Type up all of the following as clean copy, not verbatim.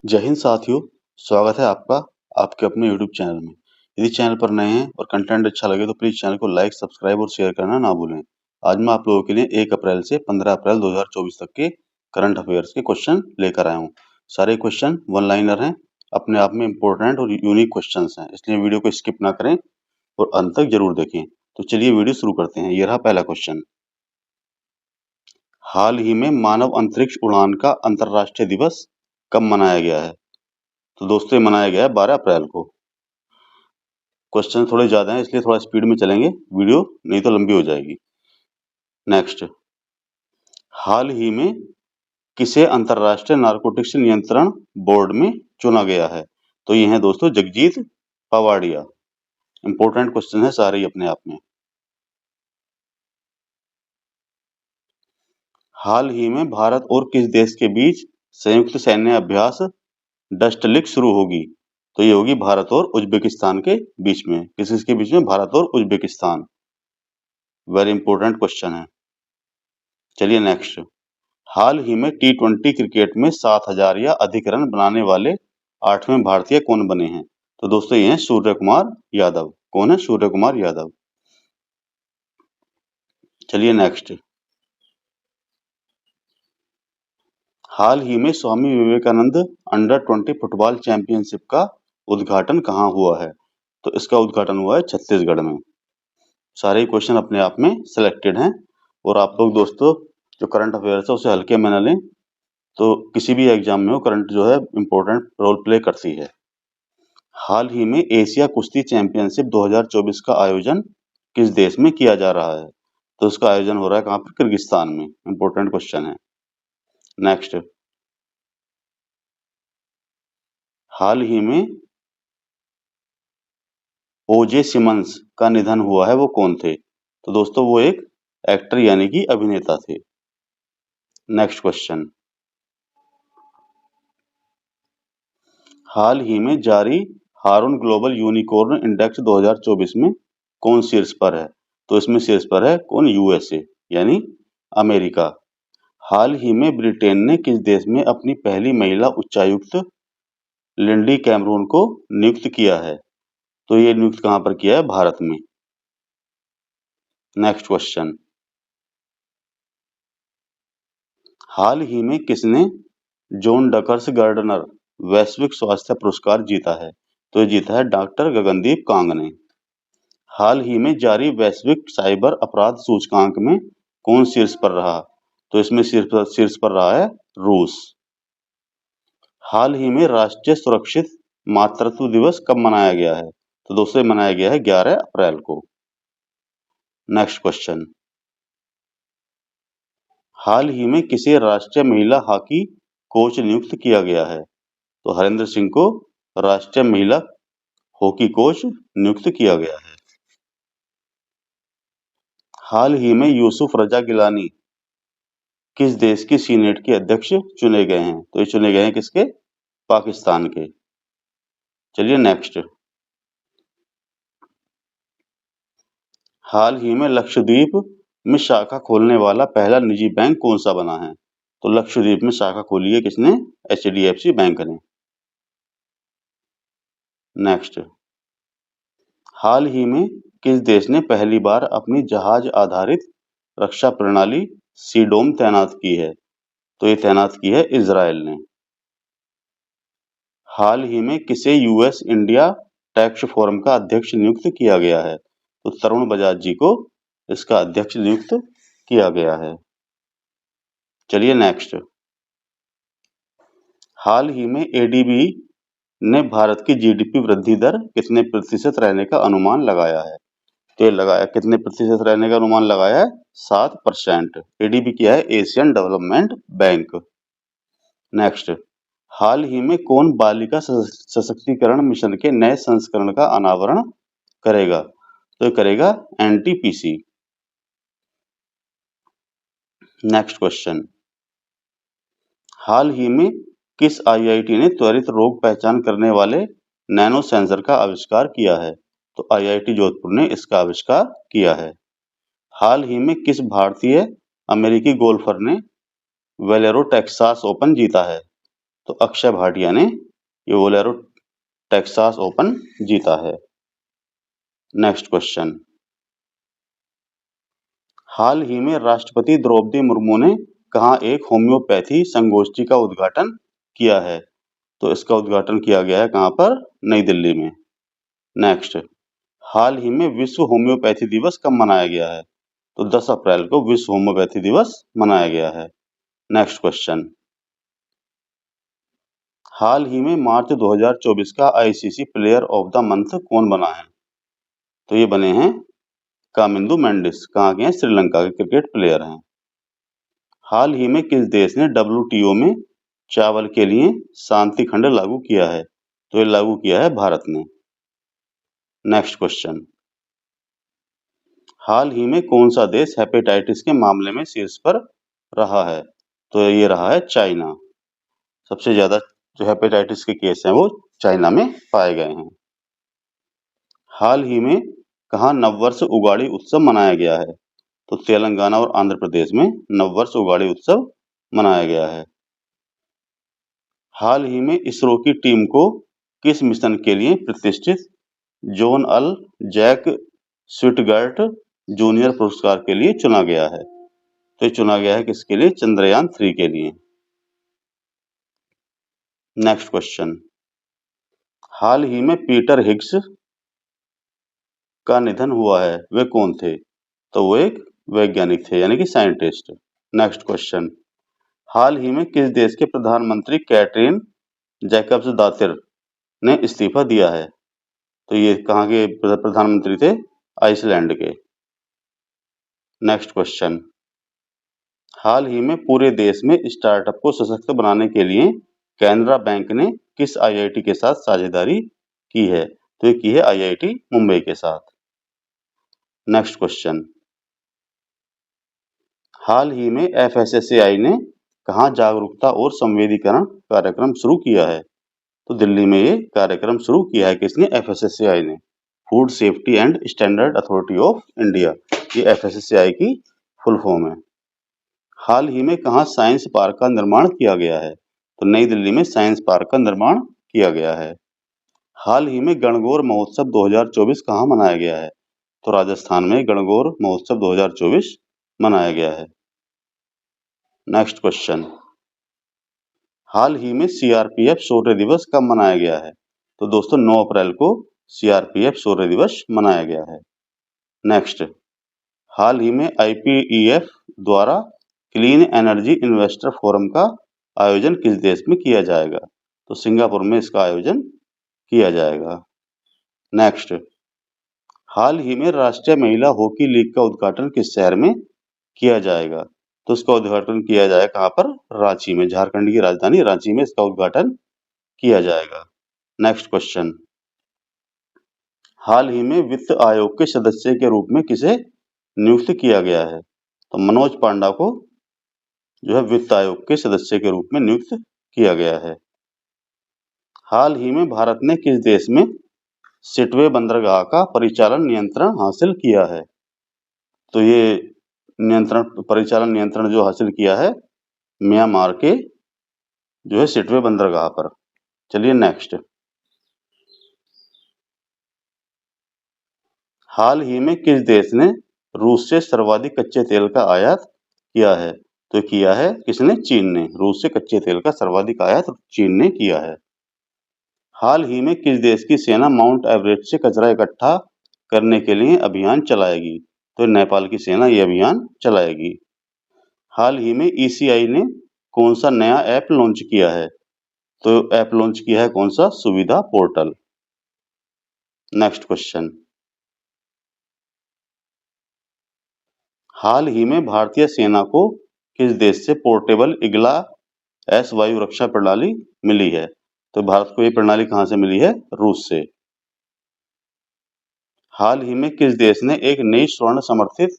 जय हिंद साथियों, स्वागत है आपका आपके अपने यूट्यूब चैनल में। यदि चैनल पर नए हैं और कंटेंट अच्छा लगे तो प्लीज चैनल को लाइक, सब्सक्राइब और शेयर करना ना भूलें। आज मैं आप लोगों के लिए 1 अप्रैल से 15 अप्रैल 2024 तक के करंट अफेयर्स के क्वेश्चन लेकर आया हूँ। सारे क्वेश्चन वन लाइनर हैं, अपने आप में इम्पोर्टेंट और यूनिक क्वेश्चन हैं, इसलिए वीडियो को स्किप ना करें और अंत तक जरूर देखें। तो चलिए वीडियो शुरू करते हैं। ये रहा पहला क्वेश्चन। हाल ही में मानव अंतरिक्ष उड़ान का अंतर्राष्ट्रीय दिवस कब मनाया गया है? तो दोस्तों ये मनाया गया है 12 अप्रैल को। क्वेश्चन थोड़े ज्यादा हैं इसलिए थोड़ा स्पीड में चलेंगे वीडियो, नहीं तो लंबी हो जाएगी। नेक्स्ट, हाल ही में किसे अंतर्राष्ट्रीय नारकोटिक्स नियंत्रण बोर्ड में चुना गया है? तो ये हैं दोस्तों जगजीत पवाडिया। इंपॉर्टेंट क्वेश्चन है सारे ही अपने आप में। हाल ही में भारत और किस देश के बीच संयुक्त सैन्य अभ्यास डस्टलिक शुरू होगी? तो ये होगी भारत और उज्बेकिस्तान के बीच में। किसके बीच में? भारत और उज्बेकिस्तान। वेरी इंपॉर्टेंट क्वेश्चन है। चलिए नेक्स्ट, हाल ही में T20 क्रिकेट में 7,000 या अधिक रन बनाने वाले 8वें भारतीय कौन बने हैं? तो दोस्तों ये हैं सूर्य कुमार यादव। कौन है? सूर्य कुमार यादव। चलिए नेक्स्ट, हाल ही में स्वामी विवेकानंद अंडर-20 फुटबॉल चैंपियनशिप का उद्घाटन कहाँ हुआ है? तो इसका उद्घाटन हुआ है छत्तीसगढ़ में। सारे क्वेश्चन अपने आप में सिलेक्टेड हैं और आप लोग दोस्तों जो करंट अफेयर्स है उसे हल्के में न लें, तो किसी भी एग्जाम में वो करंट जो है इम्पोर्टेंट रोल प्ले करती है। हाल ही में एशिया कुश्ती चैंपियनशिप 2024 का आयोजन किस देश में किया जा रहा है? तो उसका आयोजन हो रहा है कहाँ पर? किर्गिस्तान में। इम्पोर्टेंट क्वेश्चन है। नेक्स्ट, हाल ही में ओजे सिमंस का निधन हुआ है, वो कौन थे? तो दोस्तों वो एक एक्टर यानी कि अभिनेता थे। नेक्स्ट क्वेश्चन, हाल ही में जारी हारून ग्लोबल यूनिकॉर्न इंडेक्स 2024 में कौन शीर्ष पर है? तो इसमें शीर्ष पर है कौन? यूएसए यानी अमेरिका। हाल ही में ब्रिटेन ने किस देश में अपनी पहली महिला उच्चायुक्त लिंडी कैमरून को नियुक्त किया है? तो ये नियुक्त कहां पर किया है? भारत में। नेक्स्ट क्वेश्चन, हाल ही में किसने जॉन डकर्स गार्डनर वैश्विक स्वास्थ्य पुरस्कार जीता है? तो ये जीता है डॉक्टर गगनदीप कांग ने। हाल ही में जारी वैश्विक साइबर अपराध सूचकांक में कौन शीर्ष पर रहा? तो इसमें शीर्ष पर रहा है रूस। हाल ही में राष्ट्रीय सुरक्षित मातृत्व दिवस कब मनाया गया है? तो दोस्तों मनाया गया है 11 अप्रैल को। नेक्स्ट क्वेश्चन, हाल ही में किसे राष्ट्रीय महिला हॉकी कोच नियुक्त किया गया है? तो हरेंद्र सिंह को राष्ट्रीय महिला हॉकी कोच नियुक्त किया गया है। हाल ही में यूसुफ रजा गिलानी किस देश की सीनेट के अध्यक्ष चुने गए हैं? तो ये चुने गए हैं किसके? पाकिस्तान के। चलिए नेक्स्ट, हाल ही में लक्षद्वीप में शाखा खोलने वाला पहला निजी बैंक कौन सा बना है? तो लक्षद्वीप में शाखा खोली है किसने? HDFC बैंक ने। नेक्स्ट, हाल ही में किस देश ने पहली बार अपनी जहाज आधारित रक्षा प्रणाली सीडोम तैनात की है? तो ये तैनात की है इजराइल ने। हाल ही में किसे यूएस इंडिया टैक्स फोरम का अध्यक्ष नियुक्त किया गया है? तो तरुण बजाज जी को इसका अध्यक्ष नियुक्त किया गया है। चलिए नेक्स्ट, हाल ही में एडीबी ने भारत की जीडीपी वृद्धि दर कितने प्रतिशत रहने का अनुमान लगाया है? तो ये लगाया कितने प्रतिशत रहने का अनुमान लगाया है? 7%। एडीबी क्या है? Asian development bank. नेक्स्ट, हाल ही में कौन बालिका सशक्तिकरण मिशन के नए संस्करण का अनावरण करेगा? तो करेगा एनटीपीसी। नेक्स्ट क्वेश्चन, हाल ही में किस आईआईटी ने त्वरित रोग पहचान करने वाले नैनो सेंसर का आविष्कार किया है? तो आईआईटी जोधपुर ने इसका आविष्कार किया है। हाल ही में किस भारतीय अमेरिकी गोल्फर ने वेलेरो टेक्सास ओपन जीता है? तो अक्षय भाटिया ने ये बोलेरो टेक्सास ओपन जीता है। नेक्स्ट क्वेश्चन, हाल ही में राष्ट्रपति द्रौपदी मुर्मू ने कहाँ एक होम्योपैथी संगोष्ठी का उद्घाटन किया है? तो इसका उद्घाटन किया गया है कहाँ पर? नई दिल्ली में। नेक्स्ट, हाल ही में विश्व होम्योपैथी दिवस कब मनाया गया है? तो 10 अप्रैल को विश्व होम्योपैथी दिवस मनाया गया है। नेक्स्ट क्वेश्चन, हाल ही में मार्च 2024 का ICC player of the month कौन बना है? तो ये बने हैं कामिंदु मेंडिस। कहाँ के हैं? श्रीलंका के क्रिकेट प्लेयर हैं। हाल ही में किस देश ने डब्ल्यूटीओ में चावल के लिए शांति खंड लागू किया है? तो ये लागू किया है भारत ने। नेक्स्ट क्वेश्चन, हाल ही में कौन सा देश हेपेटाइटिस के मामले में शीर्ष पर रहा है? तो ये रहा है चाइना। सबसे ज्यादा जो हेपेटाइटिस के केस हैं वो चाइना में पाए गए हैं। हाल ही में कहाँ नववर्ष उगाड़ी उत्सव मनाया गया है? तो तेलंगाना और आंध्र प्रदेश में नववर्ष उगाड़ी उत्सव मनाया गया है। हाल ही में इसरो की टीम को किस मिशन के लिए प्रतिष्ठित जॉन अल जैक स्विटगर्ट जूनियर पुरस्कार के लिए चुना गया है? तो ये चुना गया है किसके लिए? चंद्रयान 3 के लिए। नेक्स्ट क्वेश्चन, हाल ही में पीटर हिग्स का निधन हुआ है, वे कौन थे? तो वो एक वैज्ञानिक थे, यानी कि साइंटिस्ट। नेक्स्ट क्वेश्चन, हाल ही में किस देश के प्रधानमंत्री कैटरीन जैकब्स दातिर ने इस्तीफा दिया है? तो ये कहाँ के प्रधानमंत्री थे? आइसलैंड के। नेक्स्ट क्वेश्चन, हाल ही में पूरे देश में स्टार्टअप को सशक्त बनाने के लिए कैनरा बैंक ने किस आईआईटी के साथ साझेदारी की है? तो ये की है आईआईटी मुंबई के साथ। नेक्स्ट क्वेश्चन, हाल ही में एफएसएसएआई ने कहाँ जागरूकता और संवेदीकरण कार्यक्रम शुरू किया है? तो दिल्ली में ये कार्यक्रम शुरू किया है किसने? एफएसएसएआई ने। Food safety and standard authority of India, ये एफएसएसएआई की फुल फॉर्म है। हाल ही में कहाँ साइंस पार्क का निर्माण किया गया है? तो नई दिल्ली में साइंस पार्क का निर्माण किया गया है। हाल ही में गणगौर महोत्सव 2024 कहाँ मनाया गया है? तो राजस्थान में गणगौर महोत्सव 2024 मनाया गया है। नेक्स्ट क्वेश्चन, हाल ही में सीआरपीएफ शौर्य दिवस कब मनाया गया है? तो दोस्तों 9 अप्रैल को सीआरपीएफ शौर्य दिवस मनाया गया है। नेक्स्ट, हाल ही में आईपीईएफ द्वारा क्लीन एनर्जी इन्वेस्टर फोरम का आयोजन किस देश में किया जाएगा? तो सिंगापुर में इसका आयोजन किया जाएगा। नेक्स्ट, हाल ही में राष्ट्रीय महिला हॉकी लीग का उद्घाटन किस शहर में किया जाएगा? तो इसका उद्घाटन किया जाएगा कहाँ पर? रांची में। झारखंड की राजधानी रांची में इसका उद्घाटन किया जाएगा। नेक्स्ट क्वेश्चन, हाल ही में वित्त आयोग के सदस्य के रूप में किसे नियुक्त किया गया है? तो मनोज पांडा को जो है वित्त आयोग के सदस्य के रूप में नियुक्त किया गया है। हाल ही में भारत ने किस देश में सिटवे बंदरगाह का परिचालन नियंत्रण हासिल किया है? तो ये परिचालन नियंत्रण जो हासिल किया है म्यांमार के जो है सिटवे बंदरगाह पर। चलिए नेक्स्ट, हाल ही में किस देश ने रूस से सर्वाधिक कच्चे तेल का आयात किया है? तो किया है किसने? चीन ने। रूस से कच्चे तेल का सर्वाधिक आयात चीन ने किया है। हाल ही में किस देश की सेना माउंट एवरेस्ट से कचरा इकट्ठा करने के लिए अभियान चलाएगी? तो नेपाल की सेना ये अभियान चलाएगी। हाल ही में ईसीआई ने कौन सा नया ऐप लॉन्च किया है? तो ऐप लॉन्च किया है कौन सा? सुविधा पोर्टल। नेक्स्ट क्वेश्चन, हाल ही में भारतीय सेना को किस देश से पोर्टेबल इग्ला एस वायु रक्षा प्रणाली मिली है? तो भारत को ये प्रणाली कहाँ से मिली है? रूस से। हाल ही में किस देश ने एक नई स्वर्ण समर्थित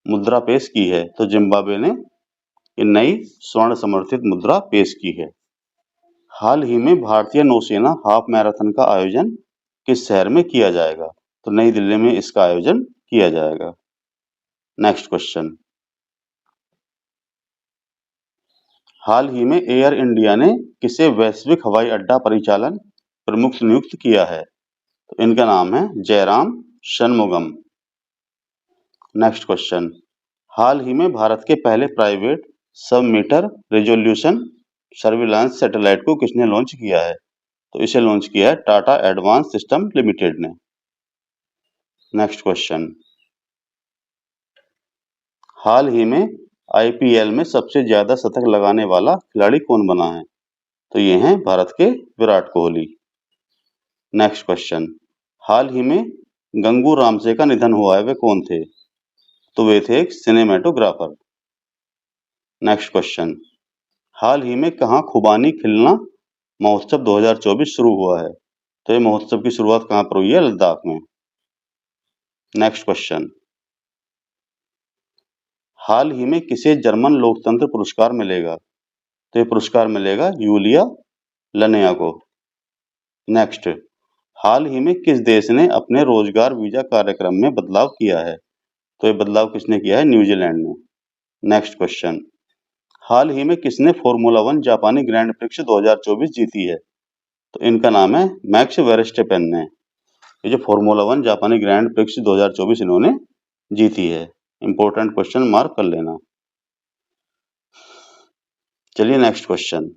मुद्रा पेश की है? तो जिम्बाब्वे ने ये नई स्वर्ण समर्थित मुद्रा पेश की है। हाल ही में भारतीय नौसेना हाफ मैराथन का आयोजन किस शहर में किया जाएगा? तो नई दिल्ली में इसका आयोजन किया जाएगा। नेक्स्ट क्वेश्चन, हाल ही में एयर इंडिया ने किसे वैश्विक हवाई अड्डा परिचालन प्रमुख नियुक्त किया है? तो इनका नाम है जयराम षणमुगम। नेक्स्ट क्वेश्चन, हाल ही में भारत के पहले प्राइवेट सब मीटर रेजोल्यूशन सर्विलांस सैटेलाइट को किसने लॉन्च किया है? तो इसे लॉन्च किया है टाटा एडवांस सिस्टम लिमिटेड ने। नेक्स्ट क्वेश्चन, हाल ही में आईपीएल में सबसे ज्यादा शतक लगाने वाला खिलाड़ी कौन बना है? तो ये हैं भारत के विराट कोहली। नेक्स्ट क्वेश्चन, हाल ही में गंगू रामसे का निधन हुआ है, वे कौन थे? तो वे थे एक सिनेमेटोग्राफर। नेक्स्ट क्वेश्चन, हाल ही में कहाँ खुबानी खिलना महोत्सव 2024 शुरू हुआ है? तो ये महोत्सव की शुरुआत कहाँ पर हुई है? लद्दाख में। नेक्स्ट क्वेश्चन, हाल ही में किसे जर्मन लोकतंत्र पुरस्कार मिलेगा? तो ये पुरस्कार मिलेगा यूलिया लनेया को। नेक्स्ट, हाल ही में किस देश ने अपने रोजगार वीजा कार्यक्रम में बदलाव किया है? तो ये बदलाव किसने किया है? न्यूजीलैंड ने। नेक्स्ट क्वेश्चन, हाल ही में किसने फॉर्मूला 1 जापानी ग्रैंड प्रिक्स 2024 जीती है? तो इनका नाम है मैक्स वेरस्टेपेन ने। ये जो फॉर्मूला 1 जापानी ग्रैंड प्रिक्स 2024 इन्होंने जीती है। इंपॉर्टेंट क्वेश्चन मार्क कर लेना। चलिए नेक्स्ट क्वेश्चन,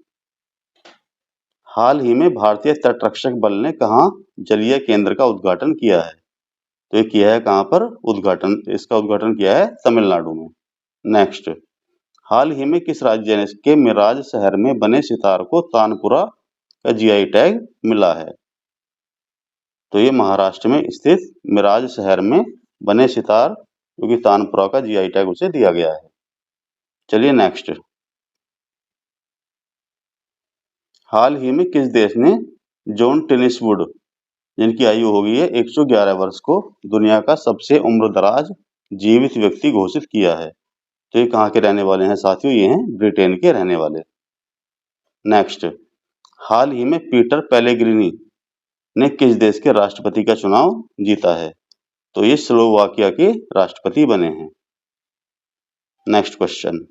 हाल ही में भारतीय तटरक्षक बल ने कहाँ जलीय केंद्र का उद्घाटन किया है? तो ये किया है कहाँ पर उद्घाटन? इसका उद्घाटन किया है तमिलनाडु में। नेक्स्ट, हाल ही में किस राज्य ने के मिराज शहर में बने सितार को तानपुरा का जीआई टैग मिला है? तो ये महाराष्ट्र में स्थित मिराज शहर में बने सितार जो कि तानपुरा का जीआई टैग उसे दिया गया है। चलिए नेक्स्ट, हाल ही में किस देश ने जॉन टेनिसवुड जिनकी आयु हो गई है 111 वर्ष को दुनिया का सबसे उम्रदराज जीवित व्यक्ति घोषित किया है? तो ये कहाँ के रहने वाले हैं साथियों? ये हैं ब्रिटेन के रहने वाले। नेक्स्ट, हाल ही में पीटर पेलेग्रिनी ने किस देश के राष्ट्रपति का चुनाव जीता है? तो ये स्लोवाकिया के राष्ट्रपति बने हैं। नेक्स्ट क्वेश्चन,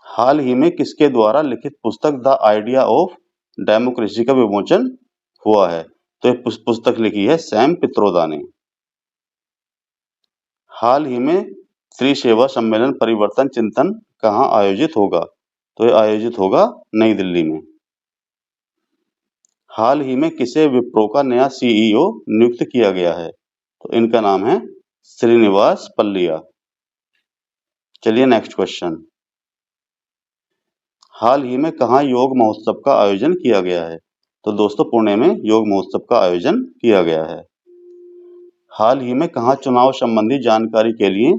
हाल ही में किसके द्वारा लिखित पुस्तक द आइडिया ऑफ डेमोक्रेसी का विमोचन हुआ है? तो ये पुस्तक लिखी है सैम पित्रोदा ने। हाल ही में त्रिसेवा सम्मेलन परिवर्तन चिंतन कहाँ आयोजित होगा? तो ये आयोजित होगा नई दिल्ली में। हाल ही में किसे विप्रो का नया सीईओ नियुक्त किया गया है? तो इनका नाम है श्रीनिवास पल्लिया। चलिए नेक्स्ट क्वेश्चन, हाल ही में कहाँ योग महोत्सव का आयोजन किया गया है? तो दोस्तों पुणे में योग महोत्सव का आयोजन किया गया है। हाल ही में कहाँ चुनाव संबंधी जानकारी के लिए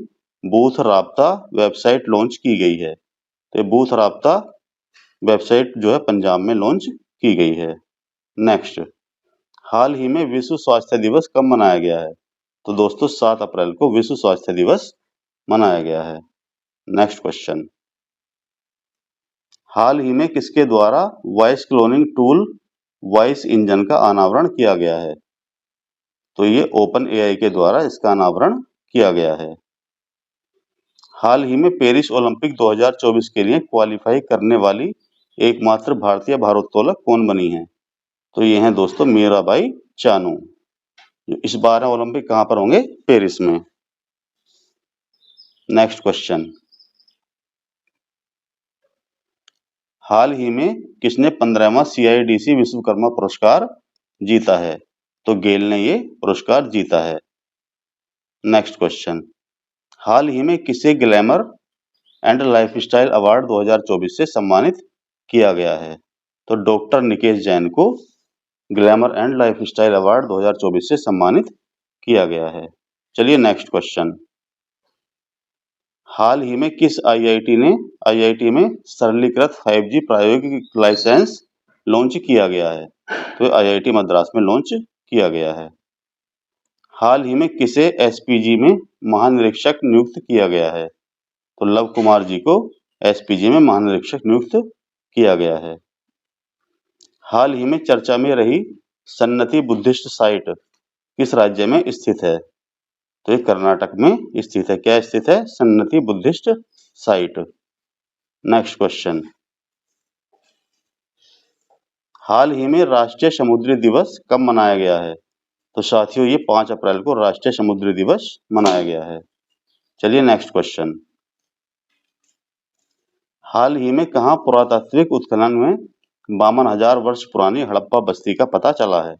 बूथ राब्ता वेबसाइट लॉन्च की गई है? तो बूथ राब्ता वेबसाइट जो है पंजाब में लॉन्च की गई है। नेक्स्ट, हाल ही में विश्व स्वास्थ्य दिवस कब मनाया गया है? तो दोस्तों 7 अप्रैल को विश्व स्वास्थ्य दिवस मनाया गया है। नेक्स्ट क्वेश्चन, हाल ही में किसके द्वारा voice cloning tool voice engine का अनावरण किया गया है? तो ये ओपन एआई के द्वारा इसका अनावरण किया गया है। हाल ही में पेरिस ओलंपिक 2024 के लिए क्वालिफाई करने वाली एकमात्र भारतीय भारोत्तोलक कौन बनी है? तो ये हैं दोस्तों मीराबाई चानू। इस बार ओलंपिक कहाँ पर होंगे? पेरिस में। नेक्स्ट क्वेश्चन, हाल ही में किसने 15वां CIDC विश्वकर्मा पुरस्कार जीता है? तो गेल ने ये पुरस्कार जीता है। नेक्स्ट क्वेश्चन, हाल ही में किसे ग्लैमर एंड लाइफस्टाइल अवार्ड 2024 से सम्मानित किया गया है? तो डॉक्टर निकेश जैन को ग्लैमर एंड लाइफस्टाइल अवार्ड 2024 से सम्मानित किया गया है। चलिए नेक्स्ट क्वेश्चन, हाल ही में किस IIT में सरलीकृत 5G प्रायोगिक लाइसेंस लॉन्च किया गया है? तो IIT मद्रास में लॉन्च किया गया है। हाल ही में किसे SPG में महानिरीक्षक नियुक्त किया गया है? तो लव कुमार जी को SPG में महानिरीक्षक नियुक्त किया गया है। हाल ही में चर्चा में रही सन्नति बुद्धिस्ट साइट किस राज्य में स्थित है? तो ये कर्नाटक में स्थित है। क्या स्थित है? Sannati Buddhist site. Next question, हाल ही में राष्ट्रीय समुद्री दिवस कब मनाया गया है? तो साथियों ये 5 अप्रैल को राष्ट्रीय समुद्री दिवस मनाया गया है। चलिए नेक्स्ट क्वेश्चन, हाल ही में कहाँ पुरातात्विक उत्खनन में 52,000 वर्ष पुरानी हड़प्पा बस्ती का पता चला है?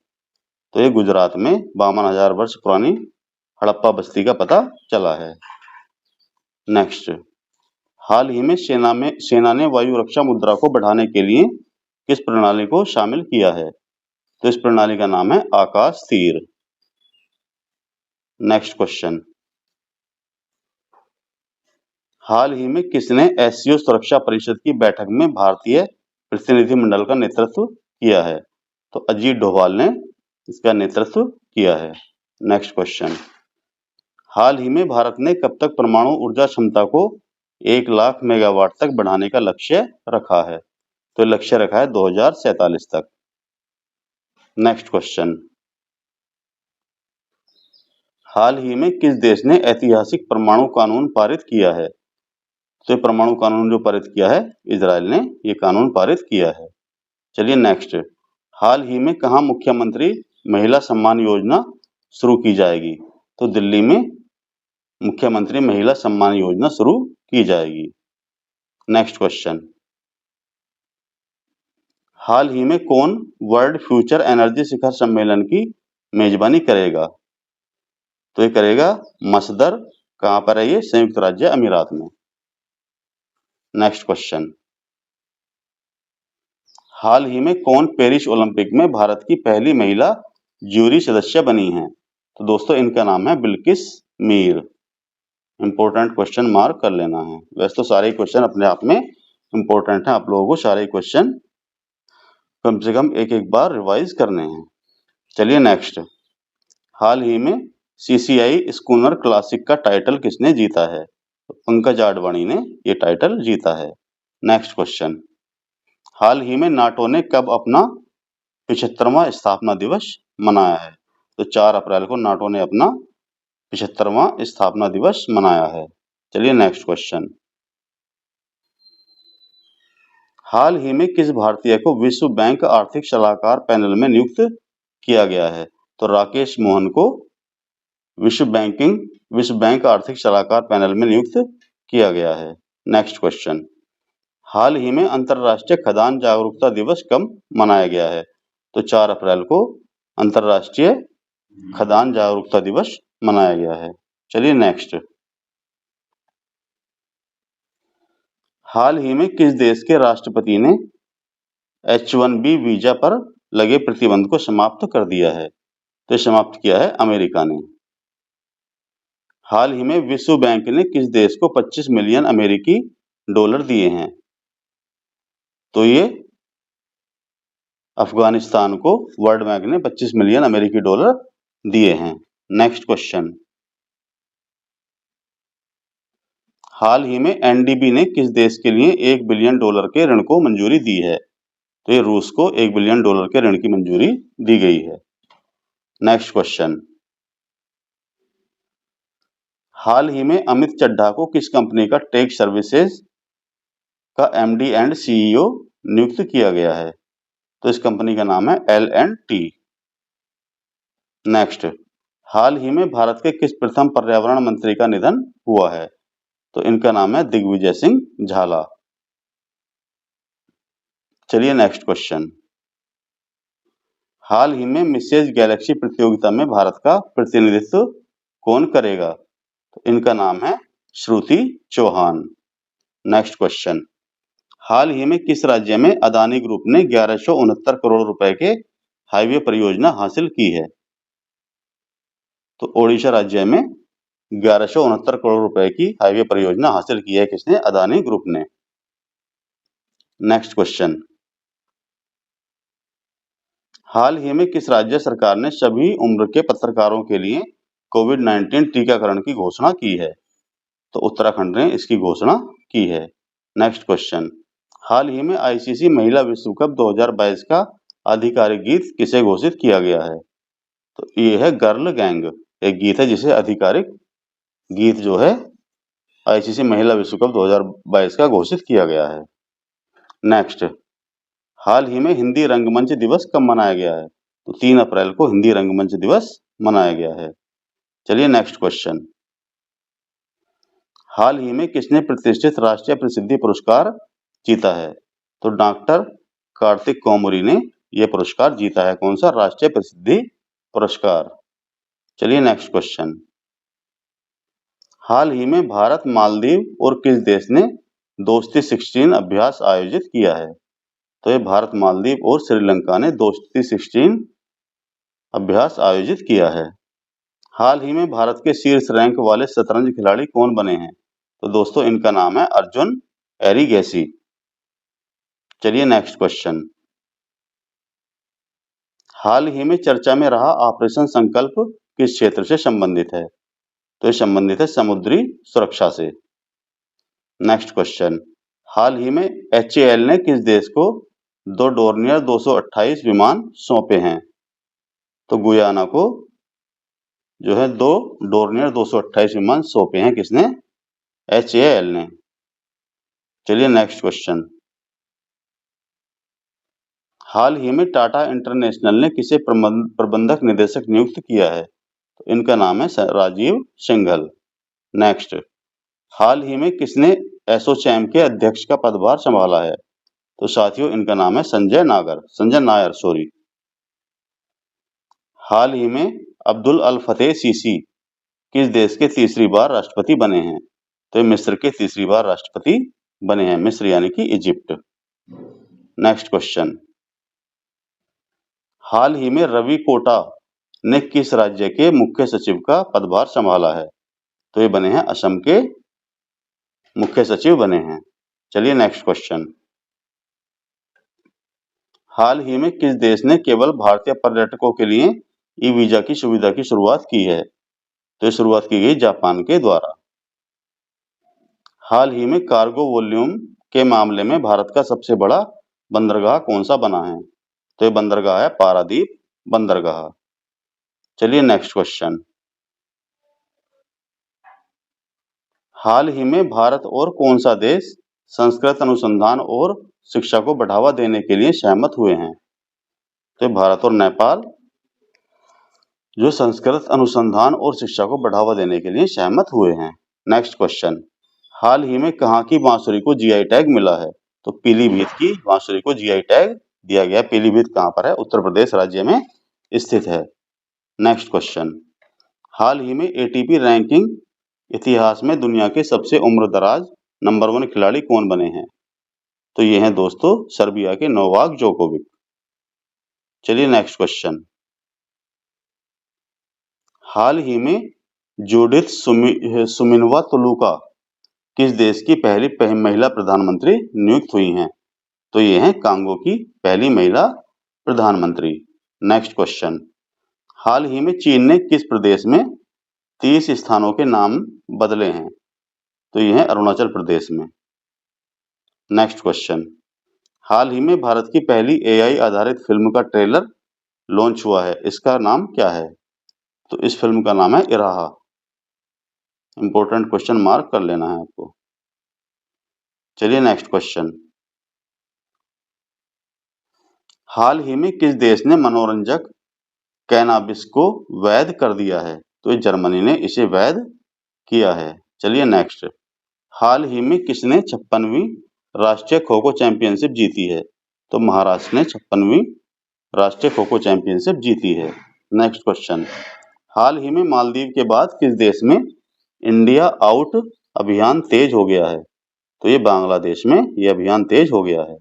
तो ये गुजरात में 52,000 वर्ष पुरानी हड़प्पा बस्ती का पता चला है। नेक्स्ट, हाल ही में सेना ने वायु रक्षा मुद्रा को बढ़ाने के लिए किस प्रणाली को शामिल किया है? तो इस प्रणाली का नाम है आकाश तीर। नेक्स्ट क्वेश्चन, हाल ही में किसने एससीओ सुरक्षा परिषद की बैठक में भारतीय प्रतिनिधिमंडल का नेतृत्व किया है? तो अजीत डोभाल ने इसका नेतृत्व किया है। नेक्स्ट क्वेश्चन, हाल ही में भारत ने कब तक परमाणु ऊर्जा क्षमता को 1 लाख मेगावाट तक बढ़ाने का लक्ष्य रखा है? तो लक्ष्य रखा है 2047 तक। नेक्स्ट क्वेश्चन, हाल ही में किस देश ने ऐतिहासिक परमाणु कानून पारित किया है? तो परमाणु कानून जो पारित किया है इजराइल ने ये कानून पारित किया है। चलिए नेक्स्ट, हाल ही में कहाँ मुख्यमंत्री महिला सम्मान योजना शुरू की जाएगी? तो दिल्ली में मुख्यमंत्री महिला सम्मान योजना शुरू की जाएगी। नेक्स्ट क्वेश्चन, हाल ही में कौन वर्ल्ड फ्यूचर एनर्जी शिखर सम्मेलन की मेजबानी करेगा? तो ये करेगा मसदर। कहाँ पर है ये? संयुक्त राज्य अमीरात में। नेक्स्ट क्वेश्चन, हाल ही में कौन पेरिस ओलंपिक में भारत की पहली महिला ज्यूरी सदस्य बनी है? तो दोस्तों इनका नाम है Bilkis Mir. Important question mark कर लेना है। वैसे तो सारे क्वेश्चन अपने आप में इंपॉर्टेंट हैं, आप लोगों को सारे क्वेश्चन कम से कम एक बार रिवाइज करने हैं। चलिए नेक्स्ट, हाल ही में CCI स्कूनर क्लासिक का टाइटल किसने जीता है? तो पंकज आडवाणी ने ये टाइटल जीता है। नेक्स्ट क्वेश्चन, हाल ही में नाटो ने कब अपना 75वां स्थापना दिवस मनाया है? तो 4 अप्रैल को नाटो ने अपना 75वां स्थापना दिवस मनाया है। चलिए नेक्स्ट क्वेश्चन, हाल ही में किस भारतीय को विश्व बैंक आर्थिक सलाहकार पैनल में नियुक्त किया गया है? तो राकेश मोहन को विश्व बैंक आर्थिक सलाहकार पैनल में नियुक्त किया गया है। नेक्स्ट क्वेश्चन, हाल ही में अंतरराष्ट्रीय खदान जागरूकता दिवस कब मनाया गया है? तो 4 अप्रैल को अंतरराष्ट्रीय खदान जागरूकता दिवस मनाया गया है। चलिए नेक्स्ट, हाल ही में किस देश के राष्ट्रपति ने H1B वीजा पर लगे प्रतिबंध को समाप्त कर दिया है? तो समाप्त किया है अमेरिका ने। हाल ही में विश्व बैंक ने किस देश को 25 मिलियन अमेरिकी डॉलर दिए हैं? तो ये अफगानिस्तान को वर्ल्ड बैंक ने 25 मिलियन अमेरिकी डॉलर दिए हैं। नेक्स्ट क्वेश्चन, हाल ही में NDB ने किस देश के लिए 1 बिलियन डॉलर के ऋण को मंजूरी दी है? तो ये रूस को 1 बिलियन डॉलर के ऋण की मंजूरी दी गई है। नेक्स्ट क्वेश्चन, हाल ही में अमित चड्ढा को किस कंपनी का टेक सर्विसेज का MD एंड CEO नियुक्त किया गया है? तो इस कंपनी का नाम है L&T। नेक्स्ट, हाल ही में भारत के किस प्रथम पर्यावरण मंत्री का निधन हुआ है? तो इनका नाम है दिग्विजय सिंह झाला। चलिए नेक्स्ट क्वेश्चन, हाल ही में मिसेज गैलेक्सी प्रतियोगिता में भारत का प्रतिनिधित्व कौन करेगा? तो इनका नाम है श्रुति चौहान। नेक्स्ट क्वेश्चन, हाल ही में किस राज्य में अदानी ग्रुप ने 1169 करोड़ रुपए के हाईवे परियोजना हासिल की है? तो ओडिशा राज्य में 1169 करोड़ रुपए की हाईवे परियोजना हासिल की है किसने? अदानी ग्रुप ने। नेक्स्ट क्वेश्चन, हाल ही में किस राज्य सरकार ने सभी उम्र के पत्रकारों के लिए कोविड-19 टीकाकरण की घोषणा की है? तो उत्तराखंड ने इसकी घोषणा की है। नेक्स्ट क्वेश्चन, हाल ही में ICC महिला विश्व कप 2022 का आधिकारिक गीत किसे घोषित किया गया है? तो ये है गर्ल गैंग, एक गीत है जिसे आधिकारिक गीत जो है आईसीसी महिला विश्व कप 2022 का घोषित किया गया है। नेक्स्ट, हाल ही में हिंदी रंगमंच दिवस कब मनाया गया है? तो 3 अप्रैल को हिंदी रंगमंच दिवस मनाया गया है। चलिए नेक्स्ट क्वेश्चन, हाल ही में किसने प्रतिष्ठित राष्ट्रीय प्रसिद्धि पुरस्कार जीता है? तो डॉक्टर कार्तिक कोमरी ने यह पुरस्कार जीता है। कौन सा? राष्ट्रीय प्रसिद्धि पुरस्कार। चलिए नेक्स्ट क्वेश्चन, हाल ही में भारत, मालदीव और किस देश ने दोस्ती 16 अभ्यास आयोजित किया है? तो ये भारत, मालदीव और श्रीलंका ने दोस्ती 16 अभ्यास आयोजित किया है। हाल ही में भारत के शीर्ष रैंक वाले शतरंज खिलाड़ी कौन बने हैं? तो दोस्तों इनका नाम है अर्जुन एरिगेसी। चलिए नेक्स्ट क्वेश्चन, हाल ही में चर्चा में रहा ऑपरेशन संकल्प किस क्षेत्र से संबंधित है? तो ये संबंधित है समुद्री सुरक्षा से। नेक्स्ट क्वेश्चन, हाल ही में HAL ने किस देश को 2 डोर्नियर 228 विमान सौंपे हैं? तो गुयाना को जो है 2 डोर्नियर 228 विमान सौंपे हैं। किसने? HAL ने। चलिए नेक्स्ट क्वेश्चन, हाल ही में टाटा इंटरनेशनल ने किसे प्रबंधक निदेशक नियुक्त किया है? तो इनका नाम है राजीव सिंघल। नेक्स्ट, हाल ही में किसने एसोचैम के अध्यक्ष का पदभार संभाला है? तो साथियों इनका नाम है संजय नायर। हाल ही में अब्दुल अल फतेह सीसी किस देश के तीसरी बार राष्ट्रपति बने हैं? तो मिस्र के तीसरी बार राष्ट्रपति बने हैं। मिस्र यानी कि इजिप्ट। नेक्स्ट क्वेश्चन, हाल ही में रवि कोटा ने किस राज्य के मुख्य सचिव का पदभार संभाला है? तो ये बने हैं असम के मुख्य सचिव बने हैं। चलिए नेक्स्ट क्वेश्चन, हाल ही में किस देश ने केवल भारतीय पर्यटकों के लिए ई वीजा की सुविधा की शुरुआत की है? तो ये शुरुआत की गई जापान के द्वारा। हाल ही में कार्गो वॉल्यूम के मामले में भारत का सबसे बड़ा बंदरगाह कौन सा बना है? तो ये बंदरगाह है पारादीप बंदरगाह। चलिए नेक्स्ट क्वेश्चन, हाल ही में भारत और कौन सा देश संस्कृत अनुसंधान और शिक्षा को बढ़ावा देने के लिए सहमत हुए हैं? तो भारत और नेपाल जो संस्कृत अनुसंधान और शिक्षा को बढ़ावा देने के लिए सहमत हुए हैं। नेक्स्ट क्वेश्चन, हाल ही में कहाँ की बांसुरी को जीआई टैग मिला है? तो पीलीभीत की बांसुरी को जीआई टैग दिया गया। पीलीभीत कहाँ पर है? उत्तर प्रदेश राज्य में स्थित है। नेक्स्ट क्वेश्चन, हाल ही में एटीपी रैंकिंग इतिहास में दुनिया के सबसे उम्रदराज नंबर 1 खिलाड़ी कौन बने हैं? तो ये हैं दोस्तों सर्बिया के नोवाक जोकोविक। चलिए नेक्स्ट क्वेश्चन, हाल ही में जूडिथ सुमिनवा तुलुका किस देश की पहली महिला प्रधानमंत्री नियुक्त हुई हैं? तो ये हैं कांगो की पहली महिला प्रधानमंत्री। नेक्स्ट क्वेश्चन, हाल ही में चीन ने किस प्रदेश में 30 स्थानों के नाम बदले हैं? तो ये है अरुणाचल प्रदेश में। नेक्स्ट क्वेश्चन, हाल ही में भारत की पहली एआई आधारित फिल्म का ट्रेलर लॉन्च हुआ है। इसका नाम क्या है? तो इस फिल्म का नाम है इराहा। इंपॉर्टेंट क्वेश्चन मार्क कर लेना है आपको। चलिए नेक्स्ट क्वेश्चन, हाल ही में किस देश ने मनोरंजक कैनाबिस को वैध कर दिया है? तो ये जर्मनी ने इसे वैध किया है। चलिए नेक्स्ट, हाल ही में किसने 56वीं राष्ट्रीय खो खो चैंपियनशिप जीती है? तो महाराष्ट्र ने 56वीं राष्ट्रीय खो खो चैंपियनशिप जीती है। नेक्स्ट क्वेश्चन, हाल ही में मालदीव के बाद किस देश में इंडिया आउट अभियान तेज हो गया है? तो ये बांग्लादेश में ये अभियान तेज हो गया है।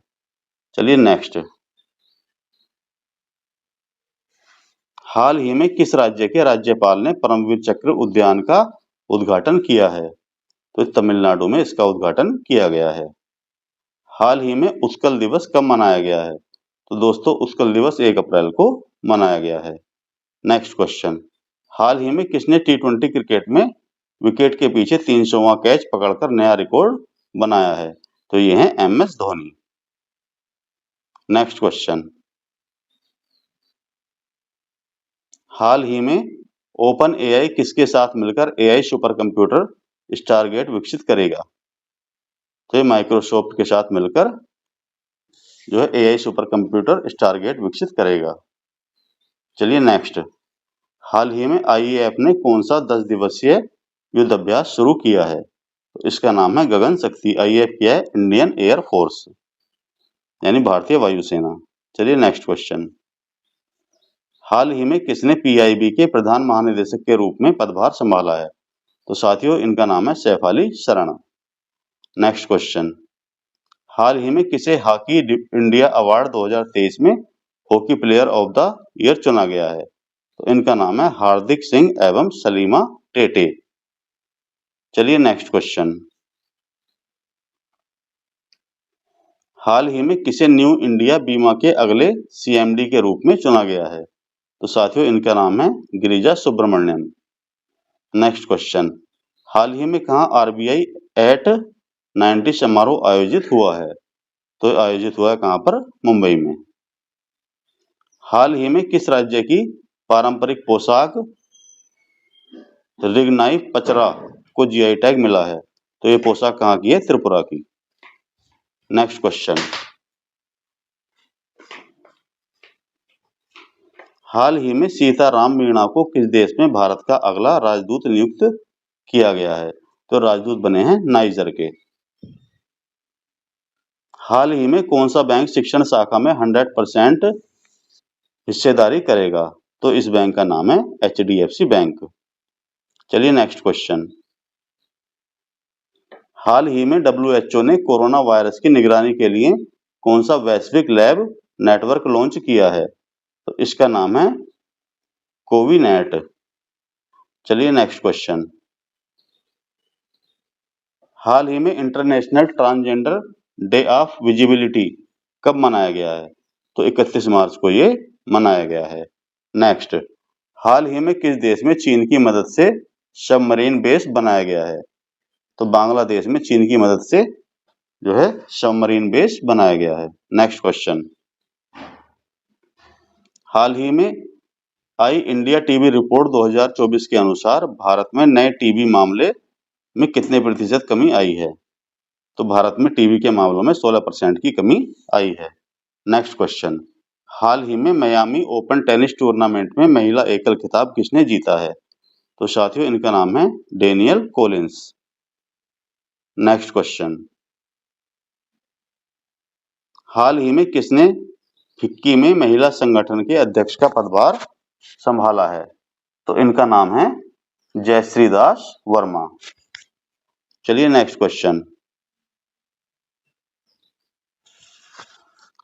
चलिए नेक्स्ट, हाल ही में किस राज्य के राज्यपाल ने परमवीर चक्र उद्यान का उद्घाटन किया है? तो तमिलनाडु में इसका उद्घाटन किया गया है। हाल ही में उत्कल दिवस कब मनाया गया है? तो दोस्तों उत्कल दिवस 1 अप्रैल को मनाया गया है। नेक्स्ट क्वेश्चन, हाल ही में किसने T20 क्रिकेट में विकेट के पीछे 300वां कैच पकड़कर नया रिकॉर्ड बनाया है? तो ये है MS धोनी। नेक्स्ट क्वेश्चन, हाल ही में ओपन एआई किसके साथ मिलकर एआई सुपर कंप्यूटर स्टारगेट विकसित करेगा? तो ये माइक्रोसॉफ्ट के साथ मिलकर जो है एआई सुपर कंप्यूटर स्टारगेट विकसित करेगा। चलिए नेक्स्ट, हाल ही में आईएएफ ने कौन सा 10 दिवसीय युद्ध अभ्यास शुरू किया है? तो इसका नाम है गगन शक्ति। आईएएफ क्या है? इंडियन एयर फोर्स, यानी भारतीय वायुसेना। चलिए नेक्स्ट क्वेश्चन, हाल ही में किसने पीआईबी के प्रधान महानिदेशक के रूप में पदभार संभाला है? तो साथियों इनका नाम है सैफ अली शरण। नेक्स्ट क्वेश्चन, हाल ही में किसे हॉकी इंडिया अवार्ड 2023 में hockey player of the year चुना गया है? तो इनका नाम है हार्दिक सिंह एवं सलीमा टेटे। चलिए नेक्स्ट क्वेश्चन, हाल ही में किसे न्यू इंडिया बीमा के अगले सीएमडी के रूप में चुना गया है? तो साथियों इनका नाम है गिरिजा सुब्रमण्यम। नेक्स्ट क्वेश्चन, हाल ही में कहाँ आरबीआई एट 90 समारोह आयोजित हुआ है? तो आयोजित हुआ है कहाँ पर? मुंबई में। हाल ही में किस राज्य की पारंपरिक पोशाक रिगनाई पचरा को जीआई टैग मिला है? तो ये पोशाक कहाँ की है? त्रिपुरा की। नेक्स्ट क्वेश्चन, हाल ही में सीताराम मीणा को किस देश में भारत का अगला राजदूत नियुक्त किया गया है? तो राजदूत बने हैं नाइजर के। हाल ही में कौन सा बैंक शिक्षण शाखा में 100% हिस्सेदारी करेगा? तो इस बैंक का नाम है एचडीएफसी बैंक। चलिए नेक्स्ट क्वेश्चन, हाल ही में डब्ल्यूएचओ ने कोरोना वायरस की निगरानी के लिए कौन सा वैश्विक लैब नेटवर्क लॉन्च किया है? तो इसका नाम है कोविनेट। चलिए नेक्स्ट क्वेश्चन, हाल ही में international transgender day of visibility कब मनाया गया है? तो 31 मार्च को ये मनाया गया है। नेक्स्ट, हाल ही में किस देश में चीन की मदद से सबमरीन बेस बनाया गया है? तो बांग्लादेश में चीन की मदद से जो है सबमरीन बेस बनाया गया है। नेक्स्ट क्वेश्चन, हाल ही में आई इंडिया टीबी रिपोर्ट 2024 के अनुसार भारत में नए टीबी मामले में कितने प्रतिशत कमी आई है? तो भारत में टीबी के मामलों में 16% की कमी आई है। नेक्स्ट क्वेश्चन, हाल ही में मियामी ओपन टेनिस टूर्नामेंट में महिला एकल खिताब किसने जीता है? तो साथियों इनका नाम है डेनियल कोलिंस। नेक्स्ट क्वेश्चन, हाल ही में किसने फिक्की में महिला संगठन के अध्यक्ष का पदभार संभाला है? तो इनका नाम है जयश्री दास वर्मा। चलिए नेक्स्ट क्वेश्चन,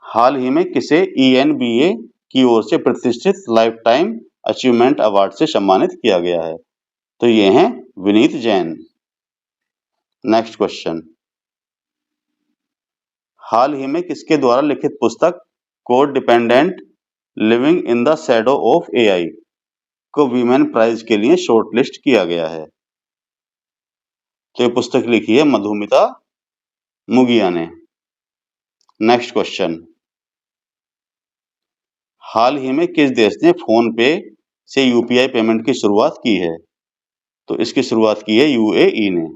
हाल ही में किसे ईएनबीए की ओर से प्रतिष्ठित लाइफ टाइम अचीवमेंट अवार्ड से सम्मानित किया गया है? तो ये हैं विनीत जैन। नेक्स्ट क्वेश्चन, हाल ही में किसके द्वारा लिखित पुस्तक code dependent living in the shadow of AI को वीमेन प्राइज के लिए शॉर्टलिस्ट किया गया है? तो ये पुस्तक लिखी है मधुमिता मुगिया ने। नेक्स्ट क्वेश्चन, हाल ही में किस देश ने फोन पे से यूपीआई पेमेंट की शुरुआत की है? तो इसकी शुरुआत की है यूएई ने।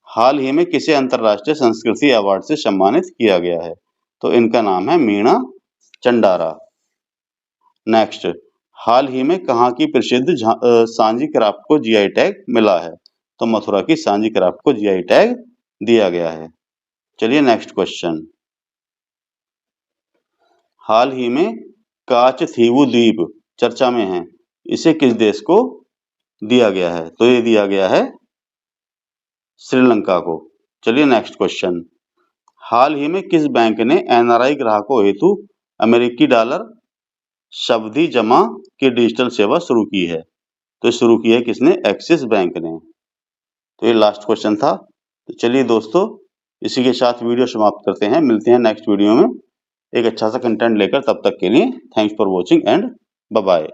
हाल ही में किसे अंतरराष्ट्रीय संस्कृति अवार्ड से सम्मानित किया गया है? तो इनका नाम है मीणा चंडारा। नेक्स्ट, हाल ही में कहाँ की प्रसिद्ध सांझी क्राफ्ट को जीआई टैग मिला है? तो मथुरा की सांझी क्राफ्ट को जीआई टैग दिया गया है। चलिए नेक्स्ट क्वेश्चन, हाल ही में काचथीवु द्वीप चर्चा में है, इसे किस देश को दिया गया है? तो ये दिया गया है श्रीलंका को। चलिए नेक्स्ट क्वेश्चन, हाल ही में किस बैंक ने एनआरआई ग्राहकों हेतु अमेरिकी डॉलर सावधि जमा की डिजिटल सेवा शुरू की है? तो शुरू की है किसने? एक्सिस बैंक ने। तो ये लास्ट क्वेश्चन था। तो चलिए दोस्तों, इसी के साथ वीडियो समाप्त करते हैं। मिलते हैं नेक्स्ट वीडियो में एक अच्छा सा कंटेंट लेकर। तब तक के लिए thanks for watching and bye bye.